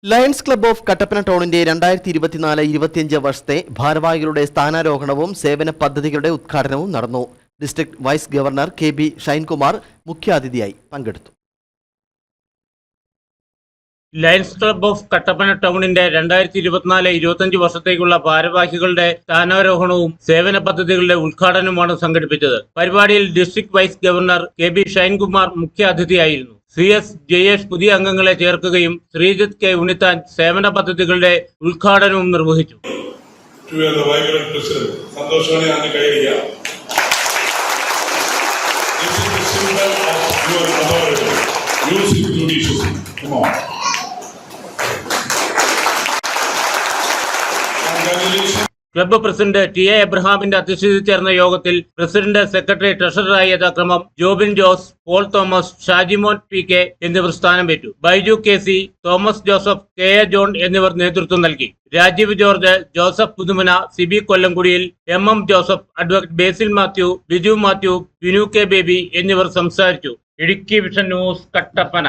Lions club of Kattappana ടൗണിന്റെ 2024-25 വർഷത്തെ ഭാരവാഹികളുടെ സ്ഥാനാരോഹണവും സേവന പദ്ധതികളുടെ ഉദ്ഘാടനവും നടന്നു. District vice governor KB Shinekumar മുഖ്യാതിഥിയായി പങ്കെടുത്തു. ലയൺസ് ക്ലബ്ബ് ഓഫ് കട്ടപ്പന ടൗണിന്റെ 2024-25 വർഷത്തേക്കുള്ള ഭാരവാഹികളുടെ സ്ഥാനാരോഹണവും സേവന പദ്ധതികളുടെ ഉദ്ഘാടനവുമാണ് സംഘടിപ്പിച്ചത്. പരിപാടിയിൽ district vice governor KB Shinekumar മുഖ്യാതിഥിയായിരുന്നു. CS ജയേഷ് പുതിയ അംഗങ്ങളെ ചേർക്കുകയും ശ്രീജിത്ത് K ഉണ്ണിത്താൻ സേവന പദ്ധതികളുടെ ഉദ്ഘാടനവും നിർവഹിച്ചു. ക്ലബ്ബ് പ്രസിഡന്റ് TA എബ്രഹാമിന്റെ അധ്യക്ഷതയിൽ ചേർന്ന യോഗത്തിൽ പ്രസിഡന്റ്, സെക്രട്ടറി, ട്രഷററായി യഥാക്രമം ജോബിൻ ജോസ്, പോൾ തോമസ്, ഷാജിമോൻ PK എന്നിവർ സ്ഥാനമേറ്റു. ബൈജു KC, തോമസ് ജോസഫ്, KA ജോൺ എന്നിവർ നേതൃത്വം നൽകി. രാജീവ് ജോർജ്, ജോസഫ് പുതുമന, സിബി കൊല്ലംകുടിയിൽ, MM Joseph, advocate Basil Mathew, Biju Mathew, Vinu K Baby എന്നിവർ സംസാരിച്ചു. Idukki vision news, Kattappana.